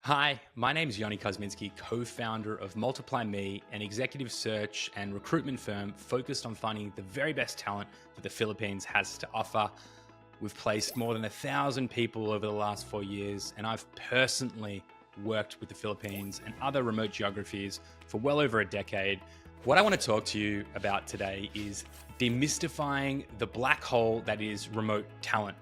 Hi, my name is Yoni Kozminski, co-founder of MultiplyMii, an executive search and recruitment firm focused on finding the very best talent that the Philippines has to offer. We've placed more than 1,000 people over the last 4 years, and I've personally worked with the Philippines and other remote geographies for well over a decade. What I want to talk to you about today is demystifying the black hole that is remote talent.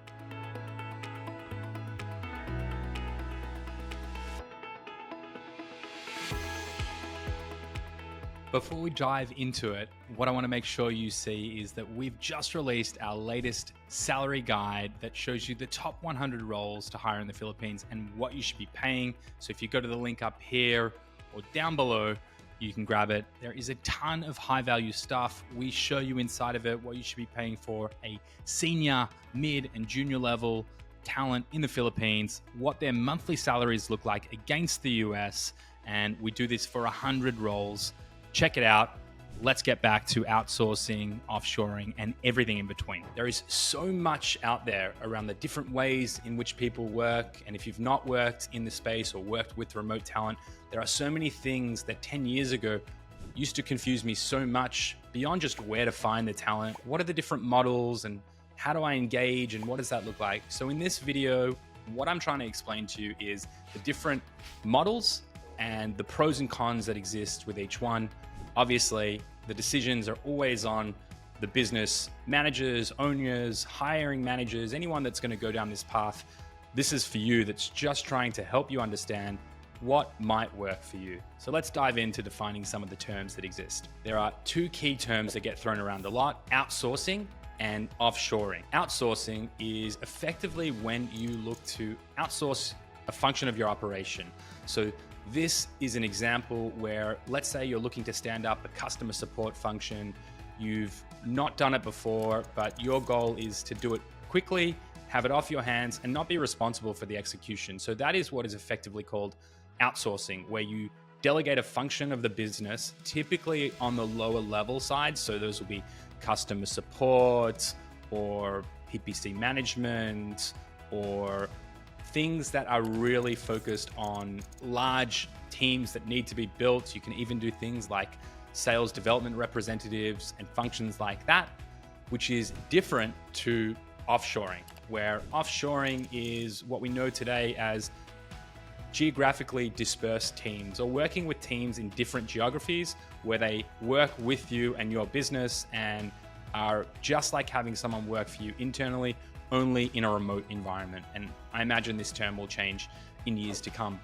Before we dive into it, what I want to make sure you see is that we've just released our latest salary guide that shows you the top 100 roles to hire in the Philippines and what you should be paying. So if you go to the link up here or down below, you can grab it. There is a ton of high value stuff. We show you inside of it what you should be paying for a senior, mid, and junior level talent in the Philippines, what their monthly salaries look like against the US. And we do this for 100 roles. Check it out. Let's get back to outsourcing, offshoring, and everything in between. There is so much out there around the different ways in which people work. And if you've not worked in the space or worked with remote talent, there are so many things that 10 years ago used to confuse me so much beyond just where to find the talent. What are the different models and how do I engage and what does that look like? So in this video, what I'm trying to explain to you is the different models and the pros and cons that exist with each one. Obviously, the decisions are always on the business managers, owners, hiring managers, anyone that's going to go down this path. This is for you that's just trying to help you understand what might work for you. So let's dive into defining some of the terms that exist. There are two key terms that get thrown around a lot: outsourcing and offshoring. Outsourcing is effectively when you look to outsource a function of your operation. So this is an example where, let's say you're looking to stand up a customer support function. You've not done it before, but your goal is to do it quickly, have it off your hands, and not be responsible for the execution. So that is what is effectively called outsourcing, where you delegate a function of the business, typically on the lower level side. So those will be customer support or PPC management or things that are really focused on large teams that need to be built. You can even do things like sales development representatives and functions like that, which is different to offshoring, where offshoring is what we know today as geographically dispersed teams, or working with teams in different geographies where they work with you and your business and are just like having someone work for you internally, only in a remote environment. And I imagine this term will change in years to come.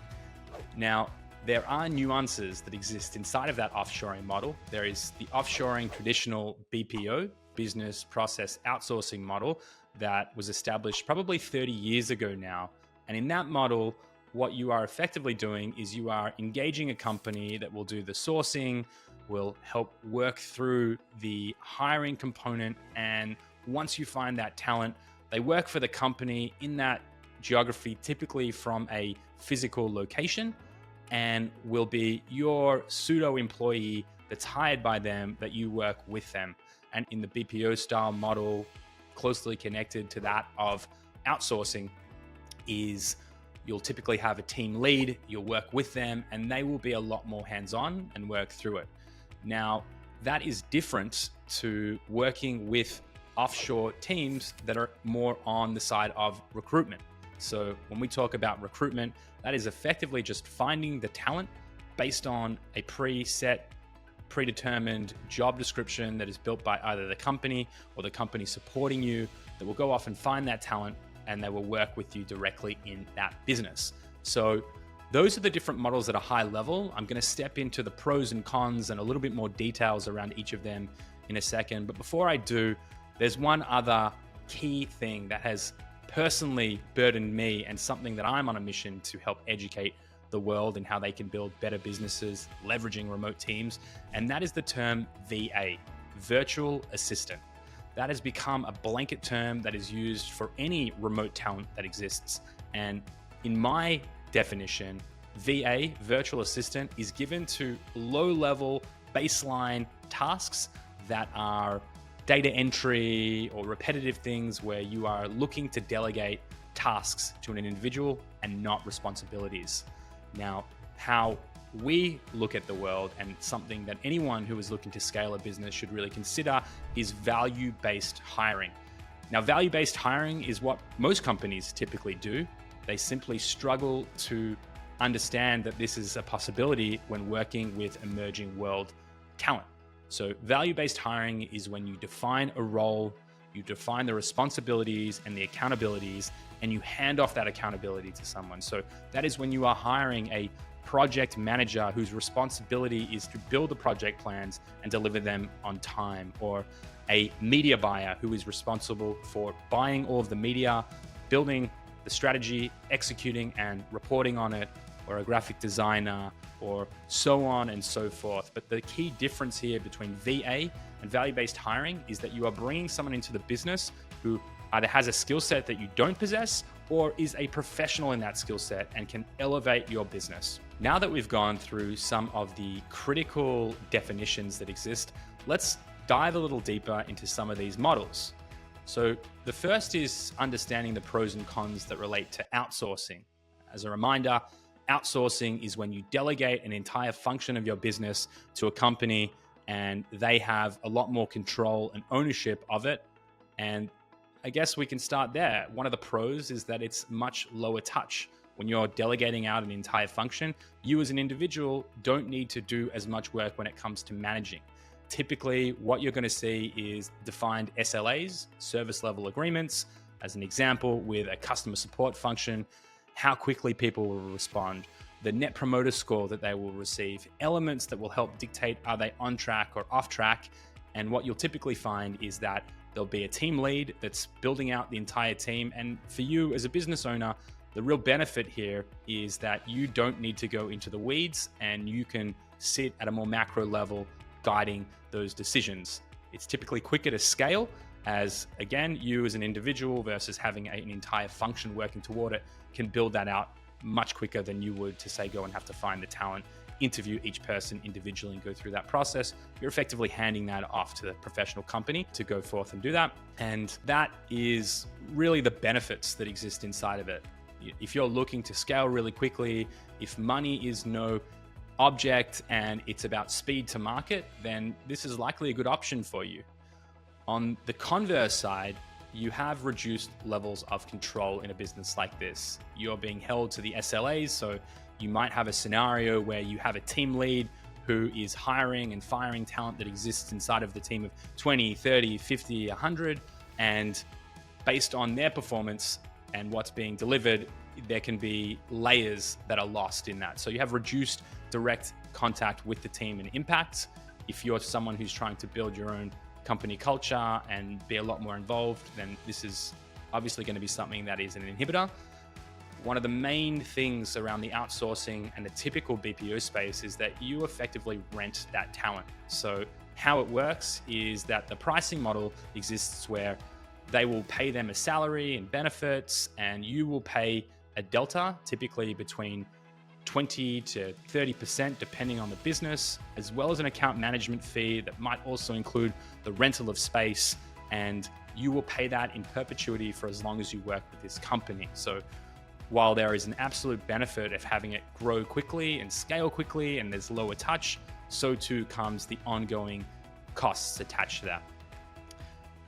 Now, there are nuances that exist inside of that offshoring model. There is the offshoring traditional BPO, business process outsourcing model, that was established probably 30 years ago now. And in that model, what you are effectively doing is you are engaging a company that will do the sourcing, will help work through the hiring component. And once you find that talent, they work for the company in that geography, typically from a physical location, and will be your pseudo employee that's hired by them, that you work with them. And in the BPO style model, closely connected to that of outsourcing, is you'll typically have a team lead, you'll work with them, and they will be a lot more hands-on and work through it. Now, that is different to working with offshore teams that are more on the side of recruitment. So when we talk about recruitment, that is effectively just finding the talent based on a preset, predetermined job description that is built by either the company or the company supporting you, that will go off and find that talent and they will work with you directly in that business. So those are the different models at a high level. I'm going to step into the pros and cons and a little bit more details around each of them in a second. But before I do, there's one other key thing that has personally burdened me and something that I'm on a mission to help educate the world in how they can build better businesses leveraging remote teams. And that is the term VA, virtual assistant. That has become a blanket term that is used for any remote talent that exists. And in my definition, VA, virtual assistant, is given to low-level baseline tasks that are data entry or repetitive things where you are looking to delegate tasks to an individual and not responsibilities. Now, how we look at the world, and something that anyone who is looking to scale a business should really consider, is value-based hiring. Now, value-based hiring is what most companies typically do. They simply struggle to understand that this is a possibility when working with emerging world talent. So value-based hiring is when you define a role, you define the responsibilities and the accountabilities, and you hand off that accountability to someone. So that is when you are hiring a project manager whose responsibility is to build the project plans and deliver them on time, or a media buyer who is responsible for buying all of the media, building the strategy, executing and reporting on it, or a graphic designer, or so on and so forth. But the key difference here between VA and value-based hiring is that you are bringing someone into the business who either has a skill set that you don't possess, or is a professional in that skill set and can elevate your business. Now that we've gone through some of the critical definitions that exist, let's dive a little deeper into some of these models. So the first is understanding the pros and cons that relate to outsourcing. As a reminder, outsourcing is when you delegate an entire function of your business to a company, and they have a lot more control and ownership of it. And I guess we can start there. One of the pros is that it's much lower touch. When you're delegating out an entire function, you as an individual don't need to do as much work when it comes to managing. Typically, what you're going to see is defined SLAs, service level agreements, as an example, with a customer support function, how quickly people will respond, the net promoter score that they will receive, elements that will help dictate are they on track or off track. And what you'll typically find is that there'll be a team lead that's building out the entire team. And for you as a business owner, the real benefit here is that you don't need to go into the weeds, and you can sit at a more macro level guiding those decisions. It's typically quicker to scale, as again, you as an individual versus having an entire function working toward it can build that out much quicker than you would to say go and have to find the talent, interview each person individually and go through that process. You're effectively handing that off to the professional company to go forth and do that. And that is really the benefits that exist inside of it. If you're looking to scale really quickly, if money is no object and it's about speed to market, then this is likely a good option for you. On the converse side, you have reduced levels of control in a business like this. You're being held to the SLAs, so you might have a scenario where you have a team lead who is hiring and firing talent that exists inside of the team of 20, 30, 50, 100, and based on their performance and what's being delivered, there can be layers that are lost in that. So you have reduced direct contact with the team and impact. If you're someone who's trying to build your own company culture and be a lot more involved, then this is obviously going to be something that is an inhibitor. One of the main things around the outsourcing and the typical BPO space is that you effectively rent that talent. So how it works is that the pricing model exists where they will pay them a salary and benefits, and you will pay a delta, typically between 20 to 30%, depending on the business, as well as an account management fee that might also include the rental of space. And you will pay that in perpetuity for as long as you work with this company. So while there is an absolute benefit of having it grow quickly and scale quickly, and there's lower touch, so too comes the ongoing costs attached to that.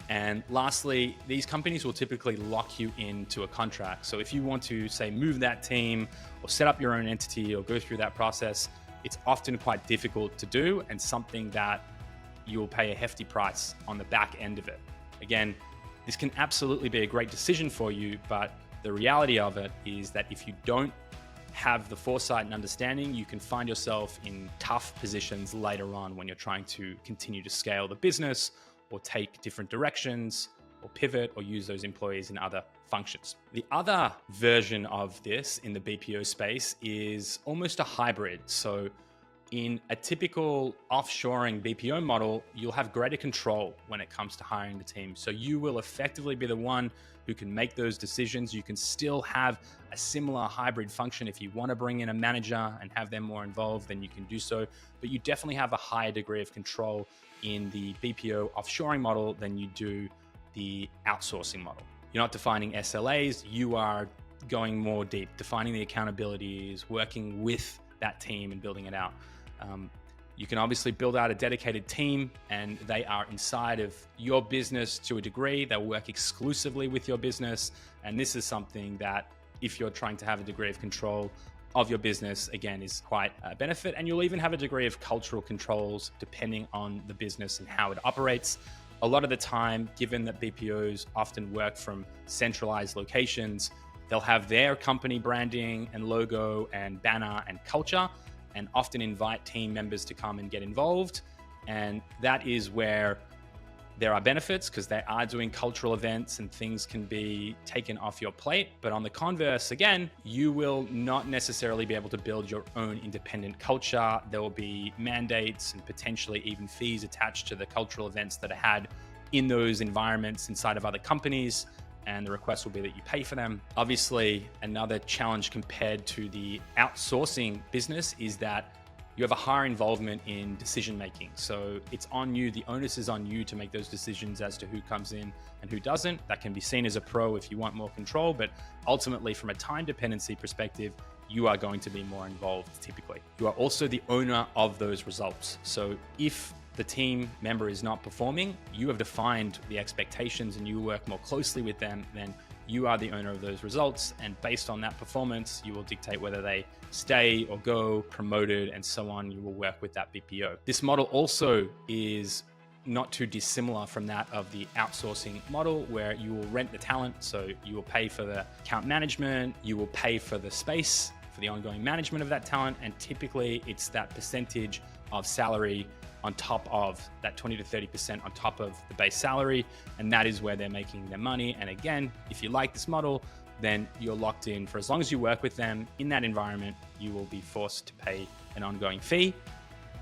And lastly, these companies will typically lock you into a contract. So if you want to, say, move that team or set up your own entity or go through that process, it's often quite difficult to do, and something that you'll pay a hefty price on the back end of it. Again, this can absolutely be a great decision for you, but the reality of it is that if you don't have the foresight and understanding, you can find yourself in tough positions later on when you're trying to continue to scale the business or take different directions or pivot or use those employees in other functions. The other version of this in the BPO space is almost a hybrid. So in a typical offshoring BPO model, you'll have greater control when it comes to hiring the team. So you will effectively be the one who can make those decisions. You can still have a similar hybrid function. If you want to bring in a manager and have them more involved, then you can do so. But you definitely have a higher degree of control in the BPO offshoring model than you do the outsourcing model. You're not defining SLAs. You are going more deep, defining the accountabilities, working with that team and building it out. You can obviously build out a dedicated team, and they are inside of your business to a degree. They'll work exclusively with your business. And this is something that, if you're trying to have a degree of control of your business, again, is quite a benefit. And you'll even have a degree of cultural controls depending on the business and how it operates. A lot of the time, given that BPOs often work from centralized locations, they'll have their company branding and logo and banner and culture, and often invite team members to come and get involved. And that is where there are benefits, because they are doing cultural events and things can be taken off your plate. But on the converse, again, you will not necessarily be able to build your own independent culture. There will be mandates and potentially even fees attached to the cultural events that are had in those environments inside of other companies. And the request will be that you pay for them. Obviously, another challenge compared to the outsourcing business is that you have a higher involvement in decision making. So it's on you, the onus is on you to make those decisions as to who comes in and who doesn't. That can be seen as a pro if you want more control, but ultimately from a time dependency perspective, you are going to be more involved typically. You are also the owner of those results. So if the team member is not performing, you have defined the expectations and you work more closely with them, then you are the owner of those results. And based on that performance, you will dictate whether they stay or go, promoted, and so on. You will work with that BPO. This model also is not too dissimilar from that of the outsourcing model, where you will rent the talent. So you will pay for the account management, you will pay for the space, for the ongoing management of that talent. And typically it's that percentage of salary on top of that 20 to 30% on top of the base salary. And that is where they're making their money. And again, if you like this model, then you're locked in for as long as you work with them in that environment, you will be forced to pay an ongoing fee.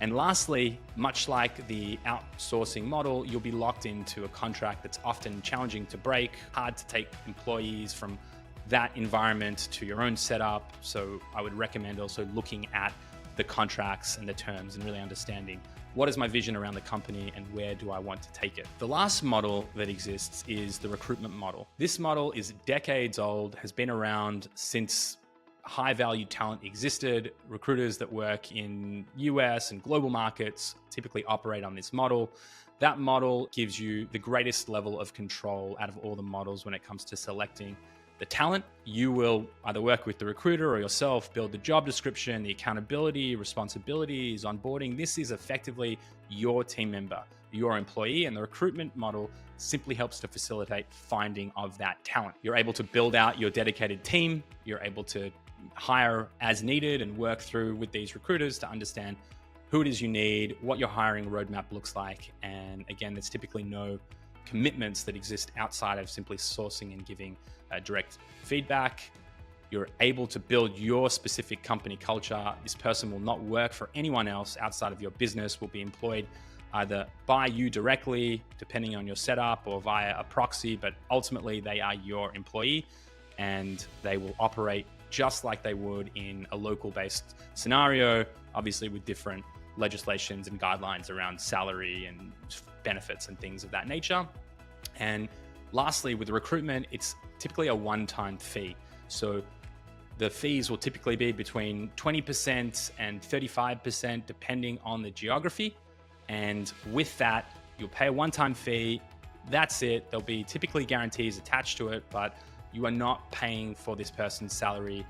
And lastly, much like the outsourcing model, you'll be locked into a contract that's often challenging to break, hard to take employees from that environment to your own setup. So I would recommend also looking at the contracts and the terms and really understanding what is my vision around the company and where do I want to take it. The last model that exists is the recruitment model. This model is decades old, has been around since high value talent existed. Recruiters that work in US and global markets typically operate on this model. That model gives you the greatest level of control out of all the models when it comes to selecting the talent. You will either work with the recruiter or yourself, build the job description, the accountability, responsibilities, onboarding. This is effectively your team member, your employee, and the recruitment model simply helps to facilitate finding of that talent. You're able to build out your dedicated team. You're able to hire as needed and work through with these recruiters to understand who it is you need, what your hiring roadmap looks like. And again, there's typically no commitments that exist outside of simply sourcing and giving direct feedback. You're able to build your specific company culture. This person will not work for anyone else outside of your business, will be employed either by you directly, depending on your setup, or via a proxy, but ultimately they are your employee and they will operate just like they would in a local-based scenario, obviously with different legislations and guidelines around salary and benefits and things of that nature. And lastly, with recruitment, it's typically a one-time fee. So the fees will typically be between 20% and 35%, depending on the geography. And with that, you'll pay a one-time fee. That's it. There'll be typically guarantees attached to it, but you are not paying for this person's salary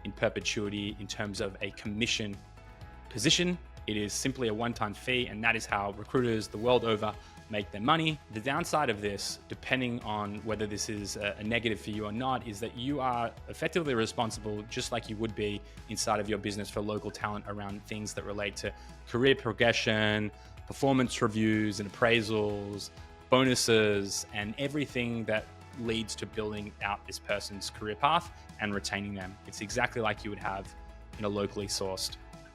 in perpetuity in terms of a commission position. It is simply a one-time fee, and that is how recruiters the world over make their money. The downside of this, depending on whether this is a negative for you or not, is that you are effectively responsible, just like you would be inside of your business, for local talent around things that relate to career progression, performance reviews and appraisals, bonuses, and everything that leads to building out this person's career path and retaining them. It's exactly like you would have in a locally sourced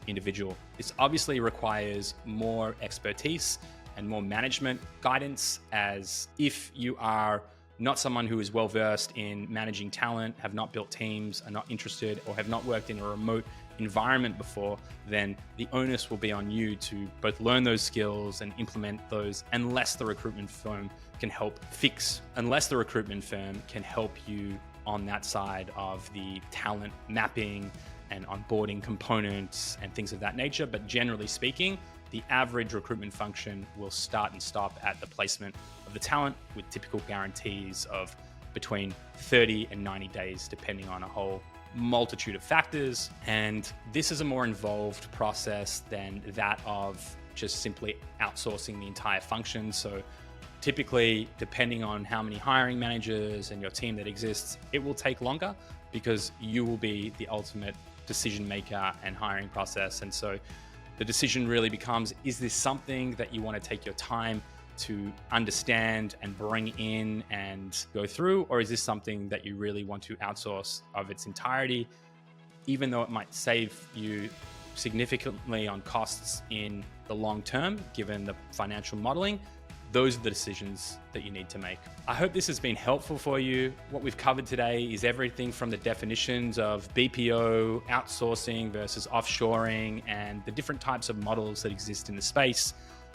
individual. This obviously requires more expertise and more management guidance, as if you are not someone who is well versed in managing talent, have not built teams, are not interested, or have not worked in a remote environment before, then the onus will be on you to both learn those skills and implement those, unless the recruitment firm can help you on that side of the talent mapping and onboarding components and things of that nature. But generally speaking, the average recruitment function will start and stop at the placement of the talent, with typical guarantees of between 30 and 90 days, depending on a whole multitude of factors. And this is a more involved process than that of just simply outsourcing the entire function. So typically, depending on how many hiring managers and your team that exists, it will take longer because you will be the ultimate decision maker and hiring process. And so the decision really becomes, is this something that you want to take your time to understand and bring in and go through, or is this something that you really want to outsource of its entirety, even though it might save you significantly on costs in the long term, given the financial modeling? Those are the decisions that you need to make. I hope this has been helpful for you. What we've covered today is everything from the definitions of BPO, outsourcing versus offshoring, and the different types of models that exist in the space.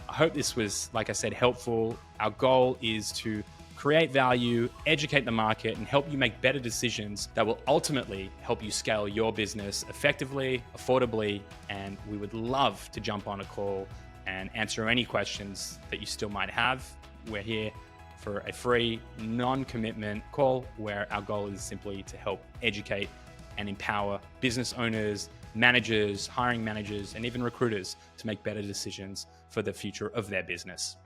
I hope this was, like I said, helpful. Our goal is to create value, educate the market, and help you make better decisions that will ultimately help you scale your business effectively, affordably, and we would love to jump on a call and answer any questions that you still might have. We're here for a free, non-commitment call where our goal is simply to help educate and empower business owners, managers, hiring managers, and even recruiters to make better decisions for the future of their business.